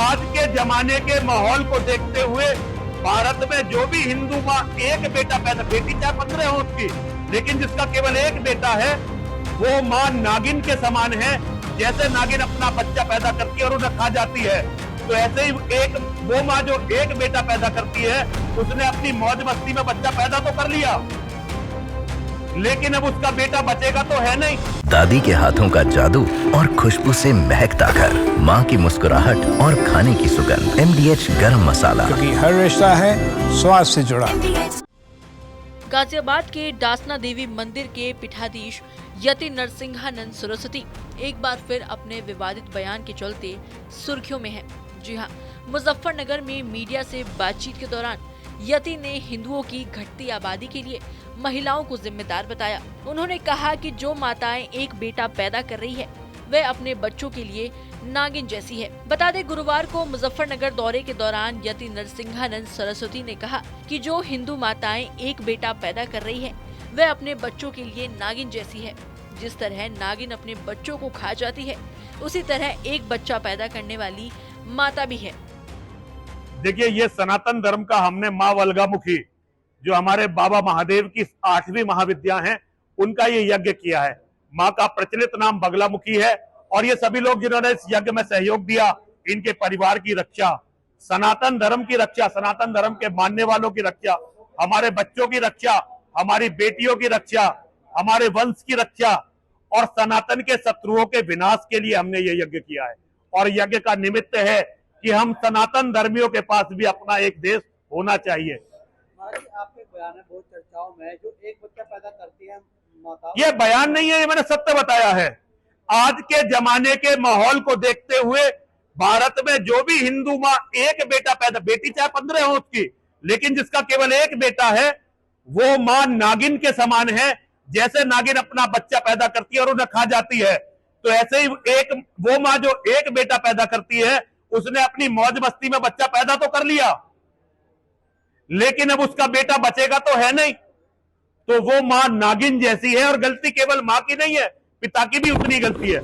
आज के जमाने के माहौल को देखते हुए भारत में जो भी हिंदू माँ एक बेटा पैदा, बेटी चाहे 15 हो उसकी, लेकिन जिसका केवल एक बेटा है वो माँ नागिन के समान है। जैसे नागिन अपना बच्चा पैदा करती है और उन्हें खा जाती है, तो ऐसे ही वो माँ जो एक बेटा पैदा करती है उसने अपनी मौज मस्ती में बच्चा पैदा तो कर लिया, लेकिन अब उसका बेटा बचेगा तो है नहीं। दादी के हाथों का जादू और खुशबू से महकता घर, माँ की मुस्कुराहट और खाने की सुगंध। MDH गरम मसाला, क्योंकि हर रिश्ता है स्वाद से जुड़ा। गाजियाबाद के डासना देवी मंदिर के पीठाधीश यति नरसिंहानंद सरस्वती एक बार फिर अपने विवादित बयान के चलते सुर्खियों में हैं। जी हां, मुजफ्फरनगर में मीडिया से बातचीत के दौरान यति ने हिंदुओं की घटती आबादी के लिए महिलाओं को जिम्मेदार बताया। उन्होंने कहा कि जो माताएं एक बेटा पैदा कर रही है वह अपने बच्चों के लिए नागिन जैसी है। बता दें, गुरुवार को मुजफ्फरनगर दौरे के दौरान यति नरसिंहानंद सरस्वती ने कहा कि जो हिंदू माताएं एक बेटा पैदा कर रही है वह अपने बच्चों के लिए नागिन जैसी है। जिस तरह नागिन अपने बच्चों को खा जाती है, उसी तरह एक बच्चा पैदा करने वाली माता भी है। देखिए, ये सनातन धर्म का हमने माँ वल्गामुखी, जो हमारे बाबा महादेव की 8वीं महाविद्या है, उनका ये यज्ञ किया है। माँ का प्रचलित नाम बगलामुखी है और ये सभी लोग जिन्होंने इस यज्ञ में सहयोग दिया, इनके परिवार की रक्षा, सनातन धर्म की रक्षा, सनातन धर्म के मानने वालों की रक्षा, हमारे बच्चों की रक्षा, हमारी बेटियों की रक्षा, हमारे वंश की रक्षा और सनातन के शत्रुओं के विनाश के लिए हमने ये यज्ञ किया है। और यज्ञ का निमित्त है कि हम सनातन धर्मियों के पास भी अपना एक देश होना चाहिए। आपके बयान है बहुत चर्चाओं में, जो एक बच्चा पैदा करती है माता। ये बयान नहीं है, ये मैंने सत्य बताया है। आज के जमाने के माहौल को देखते हुए भारत में जो भी हिंदू माँ एक बेटा पैदा, बेटी चाहे 15 हो उसकी, लेकिन जिसका केवल एक बेटा है वो माँ नागिन के समान है। जैसे नागिन अपना बच्चा पैदा करती है और उन्हें खा जाती है, तो ऐसे ही वो माँ जो एक बेटा पैदा करती है उसने अपनी मौज मस्ती में बच्चा पैदा तो कर लिया, लेकिन अब उसका बेटा बचेगा तो है नहीं। तो वो माँ नागिन जैसी है और गलती केवल माँ की नहीं है, पिता की भी उतनी गलती है।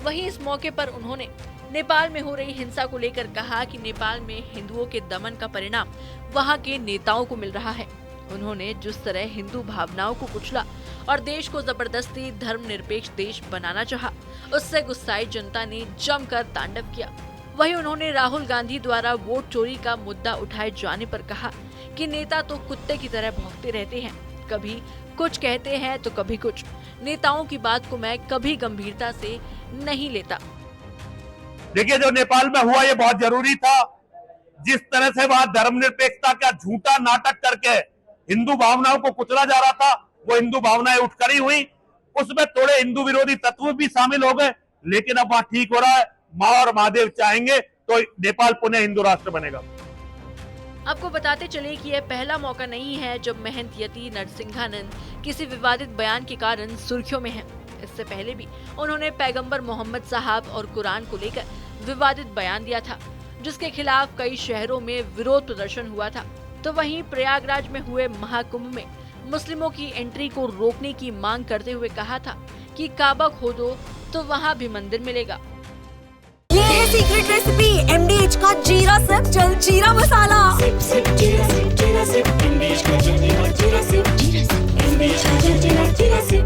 वहीं इस मौके पर उन्होंने नेपाल में हो रही हिंसा को लेकर कहा कि नेपाल में हिंदुओं के दमन का परिणाम वहां के नेताओं को मिल रहा है। उन्होंने जिस तरह हिंदू भावनाओं को कुचला और देश को जबरदस्ती धर्मनिरपेक्ष देश बनाना चाहा, उससे गुस्साई जनता ने जमकर तांडव किया। वहीं उन्होंने राहुल गांधी द्वारा वोट चोरी का मुद्दा उठाए जाने पर कहा कि नेता तो कुत्ते की तरह भौंकते रहते हैं, कभी कुछ कहते हैं तो कभी कुछ। नेताओं की बात को मैं कभी गंभीरता से नहीं लेता। देखिए, जो नेपाल में हुआ ये बहुत जरूरी था। जिस तरह से वहां धर्मनिरपेक्षता का झूठा नाटक करके हिंदू भावनाओं को कुचला जा रहा था, वो हिंदू भावनाएं उठ खड़ी हुई। उसमें थोड़े हिंदू विरोधी तत्व भी शामिल हो गए, लेकिन अब वहां ठीक हो रहा है। माँ और महादेव चाहेंगे तो नेपाल पुनः हिंदू राष्ट्र बनेगा। आपको बताते चले कि यह पहला मौका नहीं है जब महंत यति नरसिंहानंद किसी विवादित बयान के कारण सुर्खियों में हैं। इससे पहले भी उन्होंने पैगंबर मोहम्मद साहब और कुरान को लेकर विवादित बयान दिया था, जिसके खिलाफ कई शहरों में विरोध प्रदर्शन हुआ था। तो वहीं प्रयागराज में हुए महाकुंभ में मुस्लिमों की एंट्री को रोकने की मांग करते हुए कहा था कि काबा खोदो तो वहाँ भी मंदिर मिलेगा। ये है सीक्रेट रेसिपी MDH का जीरा सिर्फ जल जीरा मसाला। सिप सिप जीरा सिप MDH का जल जीरा सिप।